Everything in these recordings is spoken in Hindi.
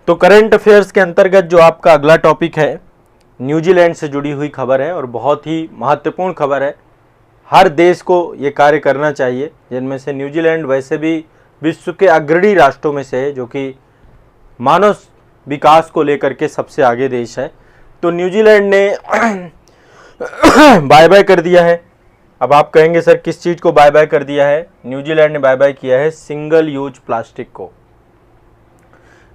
तो करंट अफेयर्स के अंतर्गत जो आपका अगला टॉपिक है, न्यूजीलैंड से जुड़ी हुई खबर है और बहुत ही महत्वपूर्ण खबर है। हर देश को ये कार्य करना चाहिए, जिनमें से न्यूजीलैंड वैसे भी विश्व के अग्रणी राष्ट्रों में से है, जो कि मानव विकास को लेकर के सबसे आगे देश है। तो न्यूजीलैंड ने बाय बाय कर दिया है। अब आप कहेंगे सर किस चीज़ को बाय बाय कर दिया है? न्यूजीलैंड ने बाय बाय किया है सिंगल यूज प्लास्टिक को।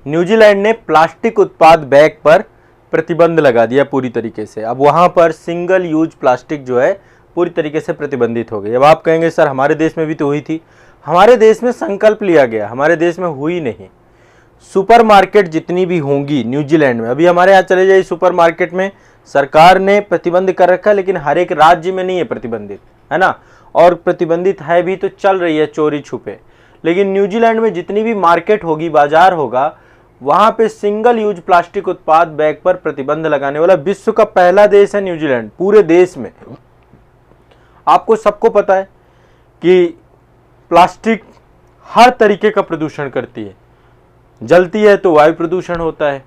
न्यूजीलैंड ने प्लास्टिक उत्पाद बैग पर प्रतिबंध लगा दिया पूरी तरीके से। अब वहां पर सिंगल यूज प्लास्टिक जो है पूरी तरीके से प्रतिबंधित हो गई। अब आप कहेंगे सर हमारे देश में भी तो हुई थी। हमारे देश में संकल्प लिया गया, हमारे देश में हुई नहीं। सुपरमार्केट जितनी भी होंगी न्यूजीलैंड में, अभी हमारे यहाँ चले जाइए सुपरमार्केट में, सरकार ने प्रतिबंध कर रखा है, लेकिन हर एक राज्य में नहीं है प्रतिबंधित, है ना। और प्रतिबंधित है भी तो चल रही है चोरी छुपे। लेकिन न्यूजीलैंड में जितनी भी मार्केट होगी, बाजार होगा, वहां पे सिंगल यूज प्लास्टिक उत्पाद बैग पर प्रतिबंध लगाने वाला विश्व का पहला देश है न्यूजीलैंड। पूरे देश में आपको सबको पता है कि प्लास्टिक हर तरीके का प्रदूषण करती है। जलती है तो वायु प्रदूषण होता है,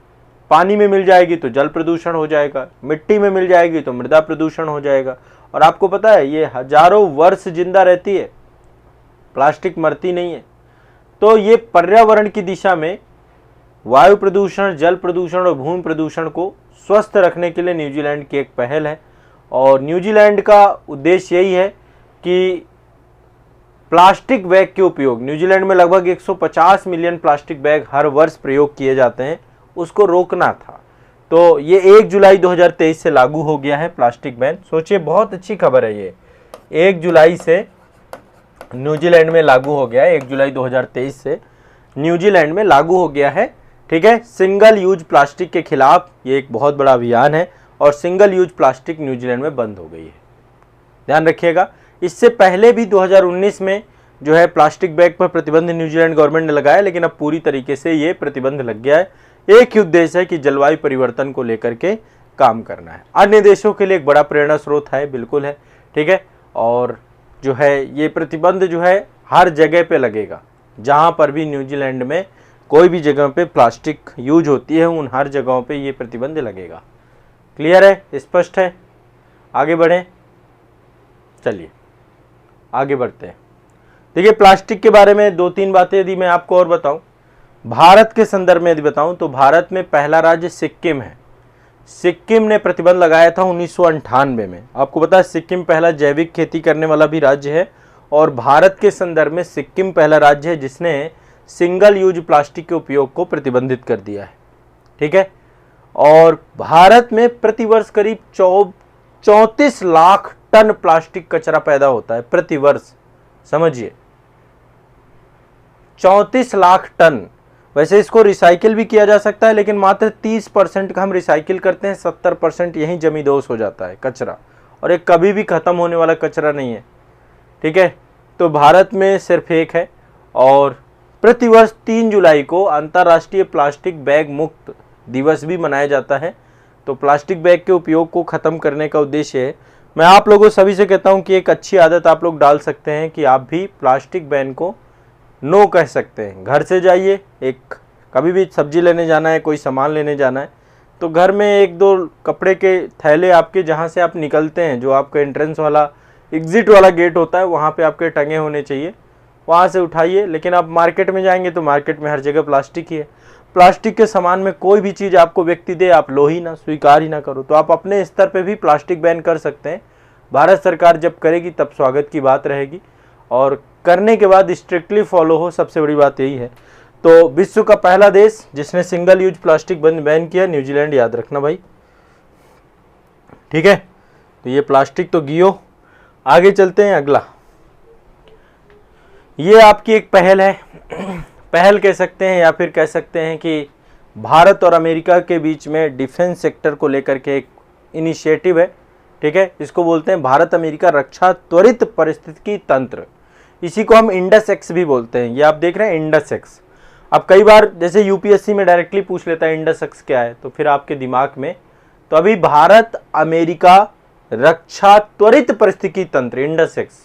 पानी में मिल जाएगी तो जल प्रदूषण हो जाएगा, मिट्टी में मिल जाएगी तो मृदा प्रदूषण हो जाएगा। और आपको पता है ये हजारों वर्ष जिंदा रहती है, प्लास्टिक मरती नहीं है। तो ये पर्यावरण की दिशा में वायु प्रदूषण, जल प्रदूषण और भूमि प्रदूषण को स्वस्थ रखने के लिए न्यूजीलैंड की एक पहल है। और न्यूजीलैंड का उद्देश्य यही है कि प्लास्टिक बैग के उपयोग, न्यूजीलैंड में लगभग 150 मिलियन प्लास्टिक बैग हर वर्ष प्रयोग किए जाते हैं, उसको रोकना था। तो ये 1 जुलाई 2023 से लागू हो गया है प्लास्टिक बैन। सोचिए बहुत अच्छी खबर है ये, 1 जुलाई से न्यूजीलैंड में लागू हो गया है। 1 जुलाई 2023 से न्यूजीलैंड में लागू हो गया है, ठीक है। सिंगल यूज प्लास्टिक के खिलाफ ये एक बहुत बड़ा अभियान है और सिंगल यूज प्लास्टिक न्यूजीलैंड में बंद हो गई है, ध्यान रखिएगा। इससे पहले भी 2019 में जो है प्लास्टिक बैग पर प्रतिबंध न्यूजीलैंड गवर्नमेंट ने लगाया, लेकिन अब पूरी तरीके से ये प्रतिबंध लग गया है। एक ही उद्देश्य है कि जलवायु परिवर्तन को लेकर के काम करना है। अन्य देशों के लिए एक बड़ा प्रेरणा स्रोत है, बिल्कुल है, ठीक है। और जो है ये प्रतिबंध जो है हर जगह पे लगेगा, जहाँ पर भी न्यूजीलैंड में कोई भी जगह पे प्लास्टिक यूज होती है, उन हर जगहों पे ये प्रतिबंध लगेगा। क्लियर है, स्पष्ट है? आगे बढ़ें, चलिए आगे बढ़ते हैं। देखिए प्लास्टिक के बारे में 2-3 बातें यदि मैं आपको और बताऊं, भारत के संदर्भ में यदि बताऊं तो भारत में पहला राज्य सिक्किम है। सिक्किम ने प्रतिबंध लगाया था 1998 में। आपको पता है सिक्किम पहला जैविक खेती करने वाला भी राज्य है और भारत के संदर्भ में सिक्किम पहला राज्य है जिसने सिंगल यूज प्लास्टिक के उपयोग को प्रतिबंधित कर दिया है, ठीक है। और भारत में प्रतिवर्ष करीब 34 लाख टन प्लास्टिक कचरा पैदा होता है प्रतिवर्ष, समझिए 34 लाख टन। वैसे इसको रिसाइकिल भी किया जा सकता है, लेकिन मात्र 30% का हम रिसाइकिल करते हैं, 70% यहीं जमींदोज हो जाता है कचरा, और एक कभी भी खत्म होने वाला कचरा नहीं है, ठीक है। तो भारत में सिर्फ एक है। और प्रतिवर्ष 3 जुलाई को अंतर्राष्ट्रीय प्लास्टिक बैग मुक्त दिवस भी मनाया जाता है। तो प्लास्टिक बैग के उपयोग को ख़त्म करने का उद्देश्य है। मैं आप लोगों सभी से कहता हूं कि एक अच्छी आदत आप लोग डाल सकते हैं कि आप भी प्लास्टिक बैन को नो कह सकते हैं। घर से जाइए, एक कभी भी सब्जी लेने जाना है, कोई सामान लेने जाना है, तो घर में 1-2 कपड़े के थैले आपके जहां से आप निकलते हैं, जो आपका एंट्रेंस वाला एग्ज़िट वाला गेट होता है, वहां पे आपके टंगे होने चाहिए, वहां से उठाइए। लेकिन आप मार्केट में जाएंगे तो मार्केट में हर जगह प्लास्टिक ही है। प्लास्टिक के सामान में कोई भी चीज़ आपको व्यक्ति दे, आप लो ही ना, स्वीकार ही ना करो। तो आप अपने स्तर पे भी प्लास्टिक बैन कर सकते हैं। भारत सरकार जब करेगी तब स्वागत की बात रहेगी, और करने के बाद स्ट्रिक्टली फॉलो हो, सबसे बड़ी बात यही है। तो विश्व का पहला देश जिसने सिंगल यूज प्लास्टिक बैन किया, न्यूजीलैंड, याद रखना भाई, ठीक है। तो ये प्लास्टिक तो गियो। आगे चलते हैं, अगला ये आपकी एक पहल है, पहल कह सकते हैं या फिर कह सकते हैं कि भारत और अमेरिका के बीच में डिफेंस सेक्टर को लेकर के एक इनिशिएटिव है, ठीक है। इसको बोलते हैं भारत अमेरिका रक्षा त्वरित पारिस्थितिकी तंत्र। इसी को हम इंडस एक्स भी बोलते हैं। ये आप देख रहे हैं इंडस एक्स। अब कई बार जैसे यूपीएससी में डायरेक्टली पूछ लेता है इंडस एक्स क्या है, तो फिर आपके दिमाग में, तो अभी भारत अमेरिका रक्षा त्वरित पारिस्थितिकी तंत्र इंडस एक्स,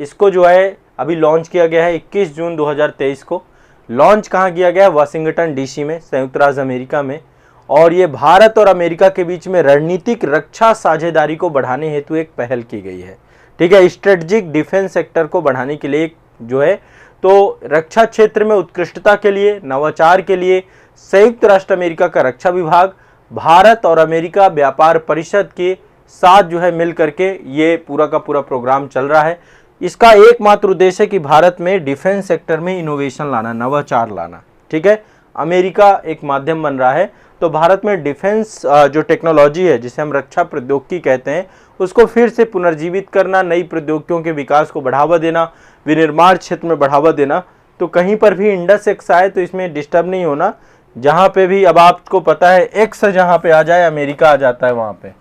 इसको जो है अभी लॉन्च किया गया है 21 जून 2023 को। लॉन्च कहाँ किया गया? वाशिंगटन डीसी में, संयुक्त राज्य अमेरिका में। और ये भारत और अमेरिका के बीच में रणनीतिक रक्षा साझेदारी को बढ़ाने हेतु एक पहल की गई है। ठीक है, स्ट्रेटेजिक डिफेंस सेक्टर को बढ़ाने के लिए जो है, तो रक्षा क्षेत्र में उत्कृष्टता के लिए, नवाचार के लिए संयुक्त राष्ट्र अमेरिका का रक्षा विभाग भारत और अमेरिका व्यापार परिषद के साथ जो है मिल करके ये पूरा का पूरा प्रोग्राम चल रहा है। इसका एकमात्र उद्देश्य है कि भारत में डिफेंस सेक्टर में इनोवेशन लाना, नवाचार लाना। ठीक है, अमेरिका एक माध्यम बन रहा है, तो भारत में डिफेंस जो टेक्नोलॉजी है, जिसे हम रक्षा प्रौद्योगिकी कहते हैं, उसको फिर से पुनर्जीवित करना, नई प्रौद्योगिकियों के विकास को बढ़ावा देना, विनिर्माण क्षेत्र में बढ़ावा देना। तो कहीं पर भी इंडस एक्स आए तो इसमें डिस्टर्ब नहीं होना। जहां पे भी, अब आपको पता है एक्स जहां पे आ जाए अमेरिका आ जाता है, वहां पे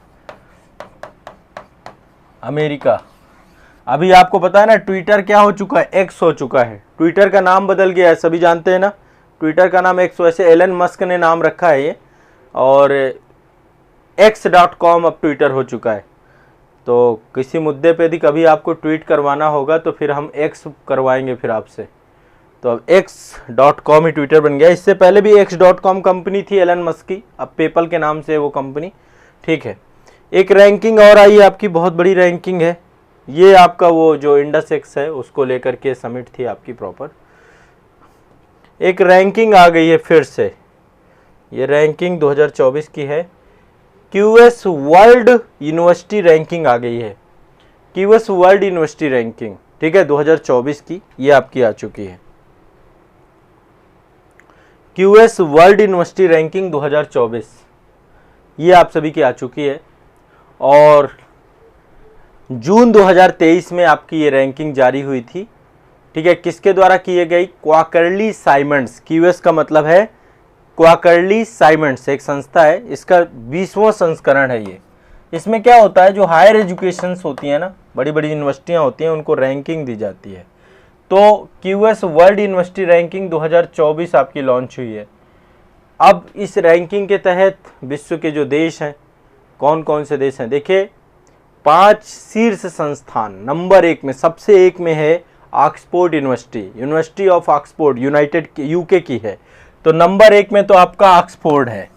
अमेरिका। अभी आपको पता है ना, ट्विटर क्या हो चुका है? एक्स हो चुका है। ट्विटर का नाम बदल गया है, सभी जानते हैं ना, ट्विटर का नाम एक्स, वैसे एलन मस्क ने नाम रखा है ये, और x.com अब ट्विटर हो चुका है। तो किसी मुद्दे पे यदि कभी आपको ट्वीट करवाना होगा तो फिर हम एक्स करवाएंगे फिर आपसे। तो अब x.com ही ट्विटर बन गया। इससे पहले भी x.com कंपनी थी एलन मस्क की, अब पेपल के नाम से वो कंपनी। ठीक है, एक रैंकिंग और आई है आपकी, बहुत बड़ी रैंकिंग है ये। आपका वो जो इंडस एक्स है उसको लेकर के समिट थी आपकी प्रॉपर, एक रैंकिंग आ गई है फिर से। ये रैंकिंग 2024 की है, QS वर्ल्ड यूनिवर्सिटी रैंकिंग आ गई है, QS वर्ल्ड यूनिवर्सिटी रैंकिंग। ठीक है, 2024 की ये आपकी आ चुकी है, QS वर्ल्ड यूनिवर्सिटी रैंकिंग 2024, ये आप सभी की आ चुकी है। और जून 2023 में आपकी ये रैंकिंग जारी हुई थी। ठीक है, किसके द्वारा की गई? Quarterly Symonds. QS का मतलब है क्वार्टरली साइमंड्स, एक संस्था है, इसका 20वां संस्करण है ये। इसमें क्या होता है, जो हायर एजुकेशंस होती हैं ना, बड़ी बड़ी यूनिवर्सिटियां होती हैं, उनको रैंकिंग दी जाती है। तो QS वर्ल्ड यूनिवर्सिटी रैंकिंग 2024 आपकी लॉन्च हुई है। अब इस रैंकिंग के तहत विश्व के जो देश हैं, कौन कौन से देश हैं, देखिए 5 शीर्ष संस्थान। नंबर 1 में, सबसे एक में है Oxford university, university of Oxford, United UK की है। तो नंबर 1 में तो आपका ऑक्सफोर्ड है,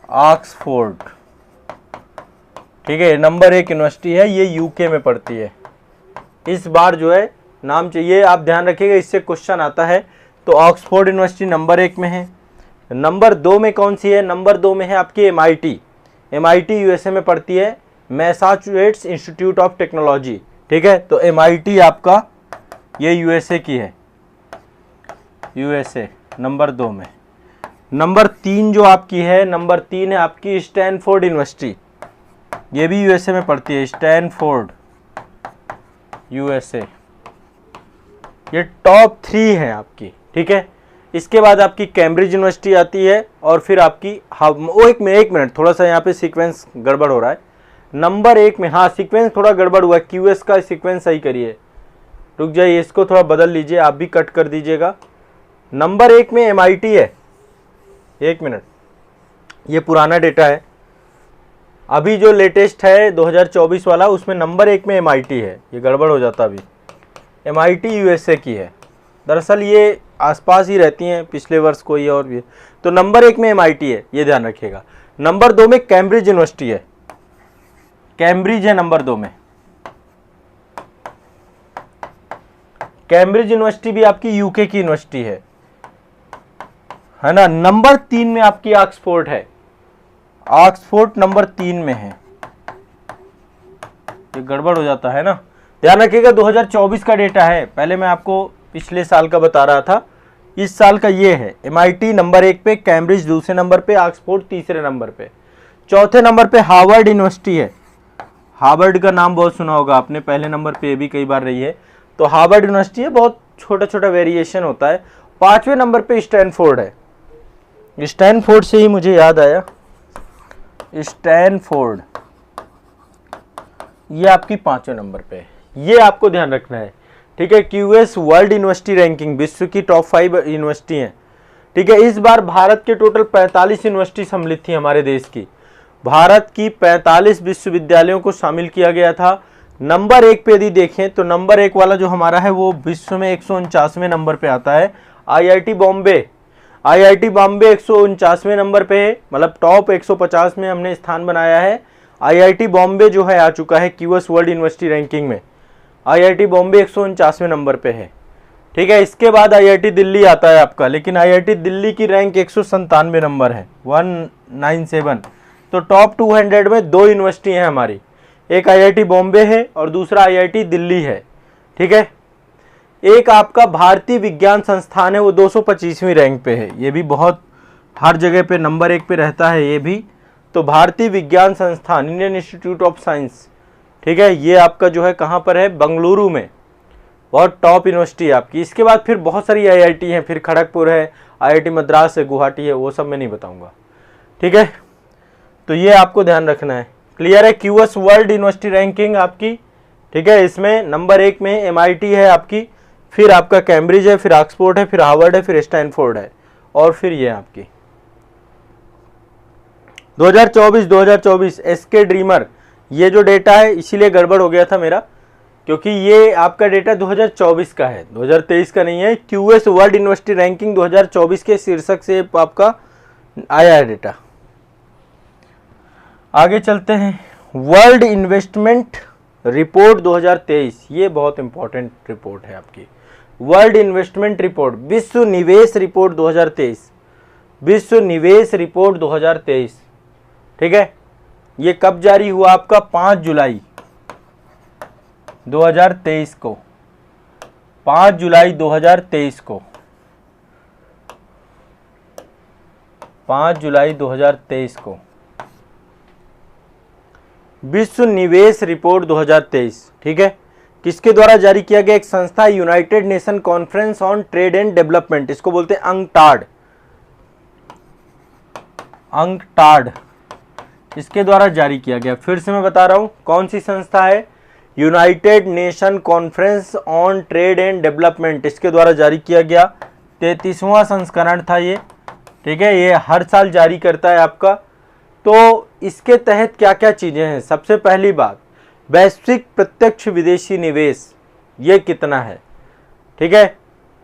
ऑक्सफोर्ड। ठीक है, नंबर 1 यूनिवर्सिटी है, ये UK में पड़ती है। इस बार जो है नाम चाहिए, आप ध्यान रखिएगा, इससे क्वेश्चन आता है। तो ऑक्सफोर्ड यूनिवर्सिटी नंबर 1 में है। नंबर 2 में कौन सी है? नंबर 2 में है आपकी MIT USA में पड़ती है, मैसाचुसेट्स इंस्टीट्यूट ऑफ टेक्नोलॉजी। ठीक है, तो MIT आपका ये USA की है, USA नंबर 2 में। नंबर 3 जो आपकी है, नंबर 3 है आपकी स्टैनफोर्ड यूनिवर्सिटी, ये भी USA में पड़ती है, स्टैनफोर्ड USA। ये टॉप 3 है आपकी। ठीक है, इसके बाद आपकी कैम्ब्रिज यूनिवर्सिटी आती है, और फिर आपकी एक मिनट थोड़ा सा यहाँ पे सीक्वेंस गड़बड़ हो रहा है। नंबर 1 में, हाँ सीक्वेंस थोड़ा गड़बड़ हुआ है, QS का सीक्वेंस सही करिए, रुक जाइए, इसको थोड़ा बदल लीजिए, आप भी कट कर दीजिएगा। नंबर 1 में MIT है, एक मिनट, ये पुराना डेटा है, अभी जो लेटेस्ट है 2024 वाला, उसमें नंबर 1 में MIT है, ये गड़बड़ हो जाता अभी। MIT USA की है, दरअसल ये आसपास ही रहती हैं, पिछले वर्ष कोई और भी है। तो नंबर 1 में MIT है, ये ध्यान रखिएगा। नंबर 2 में कैम्ब्रिज यूनिवर्सिटी है, कैम्ब्रिज है नंबर 2 में। कैम्ब्रिज यूनिवर्सिटी भी आपकी UK की यूनिवर्सिटी है ना। नंबर 3 में आपकी ऑक्सफोर्ड है, ऑक्सफोर्ड नंबर 3 में है, ये गड़बड़ हो जाता है ना, ध्यान रखिएगा। 2024 का डेटा है, पहले मैं आपको पिछले साल का बता रहा था, इस साल का ये है। MIT नंबर 1 पे, कैम्ब्रिज दूसरे नंबर पे, ऑक्सफोर्ड तीसरे नंबर पे, चौथे नंबर पे हार्वर्ड यूनिवर्सिटी है। हार्वर्ड का नाम बहुत सुना होगा आपने, पहले नंबर पे भी कई बार रही है। तो हार्वर्ड यूनिवर्सिटी है, बहुत छोटा छोटा वेरिएशन होता है। 5वें नंबर पे स्टैनफोर्ड है, स्टैनफोर्ड से ही मुझे याद आया, स्टैनफोर्ड ये आपकी 5वें नंबर पे है, ये आपको ध्यान रखना है। ठीक है, QS वर्ल्ड यूनिवर्सिटी रैंकिंग, विश्व की टॉप 5 यूनिवर्सिटी हैं। ठीक है, इस बार भारत के टोटल 45 यूनिवर्सिटी सम्मिलित थी हमारे देश की। भारत की 45 विश्वविद्यालयों को शामिल किया गया था। नंबर 1 पे यदि देखें तो नंबर 1 वाला जो हमारा है वो विश्व में 149वें नंबर पे आता है, आईआईटी बॉम्बे, आईआईटी बॉम्बे 149वें नंबर पे है, मतलब टॉप 150 में हमने स्थान बनाया है। आईआईटी बॉम्बे जो है आ चुका है क्यूएस वर्ल्ड यूनिवर्सिटी रैंकिंग में, आईआईटी बॉम्बे 149वें नंबर पे है। ठीक है, इसके बाद आईआईटी दिल्ली आता है आपका, लेकिन आईआईटी दिल्ली की रैंक 197 नंबर है, 197। तो टॉप 200 में दो यूनिवर्सिटी हैं हमारी, एक आईआईटी बॉम्बे है और दूसरा आईआईटी दिल्ली है। ठीक है, एक आपका भारतीय विज्ञान संस्थान है, वो 225वीं रैंक पे है, ये भी बहुत हर जगह पे नंबर 1 पे रहता है ये भी। तो भारतीय विज्ञान संस्थान, इंडियन इंस्टीट्यूट ऑफ साइंस, ठीक है, ये आपका जो है कहाँ पर है, बेंगलुरु में, बहुत टॉप यूनिवर्सिटी है आपकी। इसके बाद फिर बहुत सारी आईआईटी हैं, फिर खड़गपुर है, आईआईटी मद्रास है, गुवाहाटी है, वो सब मैं नहीं बताऊंगा। ठीक है, तो ये आपको ध्यान रखना है। क्लियर है, क्यूएस वर्ल्ड यूनिवर्सिटी रैंकिंग आपकी। ठीक है, इसमें नंबर 1 में एमआईटी है आपकी, फिर आपका कैम्ब्रिज है, फिर ऑक्सफोर्ड है, फिर हार्वर्ड है, फिर स्टैनफोर्ड है, और फिर ये आपकी 2024 एसके ड्रीमर, ये जो डेटा है इसीलिए गड़बड़ हो गया था मेरा, क्योंकि ये आपका डेटा 2024 का है, 2023 का नहीं है। क्यूएस वर्ल्ड यूनिवर्सिटी रैंकिंग 2024 के शीर्षक से आपका आया है डेटा। आगे चलते हैं, वर्ल्ड इन्वेस्टमेंट रिपोर्ट 2023, ये बहुत इंपॉर्टेंट रिपोर्ट है आपकी, वर्ल्ड इन्वेस्टमेंट रिपोर्ट, विश्व निवेश रिपोर्ट 2023, विश्व निवेश रिपोर्ट 2023। ठीक है, ये कब जारी हुआ आपका, 5 जुलाई 2023 को, 5 जुलाई 2023 को, 5 जुलाई 2023 को विश्व निवेश रिपोर्ट 2023। ठीक है, किसके द्वारा जारी किया गया, एक संस्था United nation conference on trade and development, इसको बोलते हैं अंकटाड, अंकटाड, इसके द्वारा जारी किया गया। फिर से मैं बता रहा हूं कौन सी संस्था है, United nation conference on trade and development, इसके द्वारा जारी किया गया। 33वां संस्करण था ये। ठीक है, ये हर साल जारी करता है आपका। तो इसके तहत क्या क्या चीजें हैं, सबसे पहली बात, वैश्विक प्रत्यक्ष विदेशी निवेश ये कितना है। ठीक है,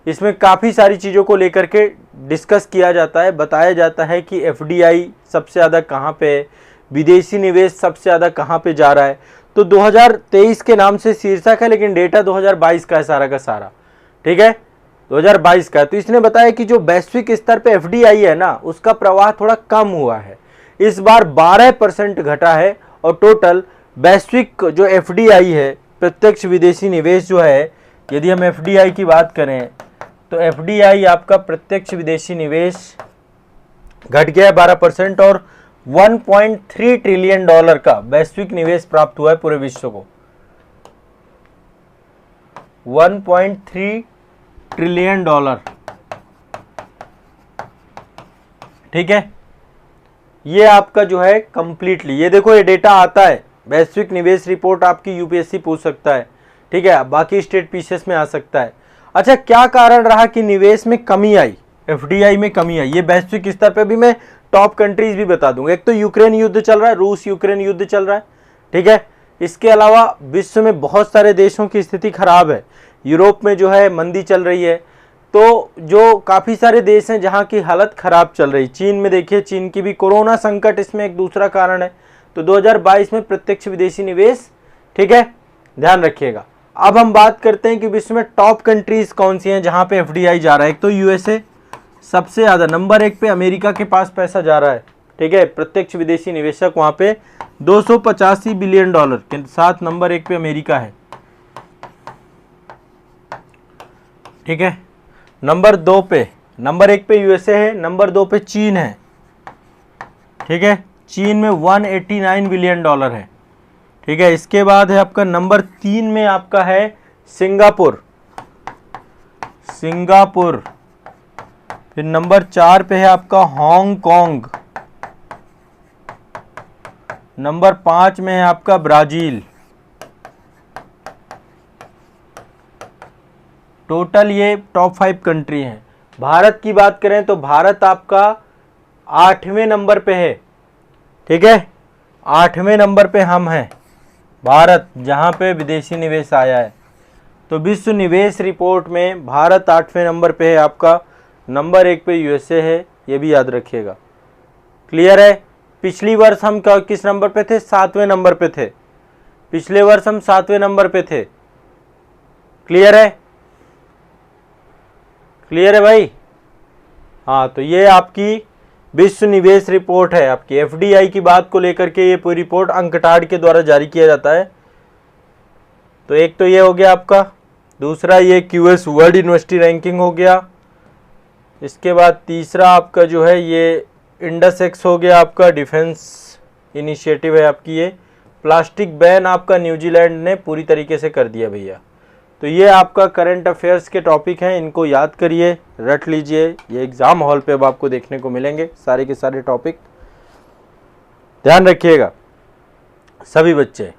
इसमें काफ़ी सारी चीज़ों को लेकर के डिस्कस किया जाता है, बताया जाता है कि एफडीआई सबसे ज़्यादा कहाँ पे है, विदेशी निवेश सबसे ज़्यादा कहाँ पे जा रहा है। तो 2023 के नाम से शीर्षक है, लेकिन डेटा 2022 का है सारा का सारा। ठीक है, 2022 का। तो इसने बताया कि जो वैश्विक स्तर पे एफडीआई है ना, उसका प्रवाह थोड़ा कम हुआ है, इस बार 12% घटा है, और टोटल वैश्विक जो एफडीआई है, प्रत्यक्ष विदेशी निवेश जो है, यदि हम एफडीआई की बात करें तो एफडीआई आपका प्रत्यक्ष विदेशी निवेश घट गया है 12%, और 1.3 ट्रिलियन डॉलर का वैश्विक निवेश प्राप्त हुआ है पूरे विश्व को, 1.3 ट्रिलियन डॉलर। ठीक है, ये आपका जो है कंप्लीटली, ये देखो ये डेटा आता है, वैश्विक निवेश रिपोर्ट आपकी यूपीएससी पूछ सकता है। ठीक है, बाकी स्टेट पीसीएस में आ सकता है। अच्छा, क्या कारण रहा कि निवेश में कमी आई, एफडीआई में कमी आई, ये वैश्विक स्तर पे भी मैं टॉप कंट्रीज भी बता दूंगा। एक तो यूक्रेन युद्ध चल रहा है, रूस यूक्रेन युद्ध चल रहा है। ठीक है, इसके अलावा विश्व में बहुत सारे देशों की स्थिति खराब है, यूरोप में जो है मंदी चल रही है, तो जो काफ़ी सारे देश हैं जहाँ की हालत ख़राब चल रही। चीन में देखिए, चीन की भी कोरोना संकट इसमें एक दूसरा कारण है। तो 2022 में प्रत्यक्ष विदेशी निवेश, ठीक है, ध्यान रखिएगा। अब हम बात करते हैं कि विश्व में टॉप कंट्रीज कौन सी हैं जहाँ पे एफडीआई जा रहा है। एक तो यूएसए सबसे ज़्यादा, नंबर 1 पे अमेरिका के पास पैसा जा रहा है। ठीक है, प्रत्यक्ष विदेशी निवेशक वहाँ पे 285 बिलियन डॉलर के साथ नंबर 1 पे अमेरिका है। ठीक है, नंबर 2 पे, नंबर 1 पे यूएसए है, नंबर 2 पे चीन है। ठीक है, चीन में 189 बिलियन डॉलर है। ठीक है, इसके बाद है आपका नंबर 3 में आपका है सिंगापुर, सिंगापुर। फिर नंबर 4 पे है आपका हांगकांग, नंबर 5 में है आपका ब्राजील। टोटल ये टॉप 5 कंट्री हैं। भारत की बात करें तो भारत आपका 8वें नंबर पे है। ठीक है, 8वें नंबर पे हम हैं भारत, जहां पे विदेशी निवेश आया है। तो विश्व निवेश रिपोर्ट में भारत 8वें नंबर पे है आपका, नंबर 1 पे यूएसए है, ये भी याद रखिएगा। क्लियर है। पिछली वर्ष हम किस नंबर पे थे? 7वें नंबर पे थे। पिछले वर्ष हम 7वें नंबर पे थे। क्लियर है? क्लियर है भाई? हाँ, तो ये आपकी विश्व निवेश रिपोर्ट है। आपकी एफडीआई की बात को लेकर के ये पूरी रिपोर्ट अंकटाड के द्वारा जारी किया जाता है। तो एक तो ये हो गया आपका, दूसरा ये क्यूएस वर्ल्ड यूनिवर्सिटी रैंकिंग हो गया। इसके बाद तीसरा आपका जो है ये इंडसएक्स हो गया, आपका डिफेंस इनिशिएटिव है आपकी। ये प्लास्टिक बैन आपका न्यूजीलैंड ने पूरी तरीके से कर दिया भैया। तो ये आपका करंट अफेयर्स के टॉपिक हैं, इनको याद करिए, रट लीजिए। ये एग्ज़ाम हॉल पे अब आपको देखने को मिलेंगे सारे के सारे टॉपिक, ध्यान रखिएगा सभी बच्चे।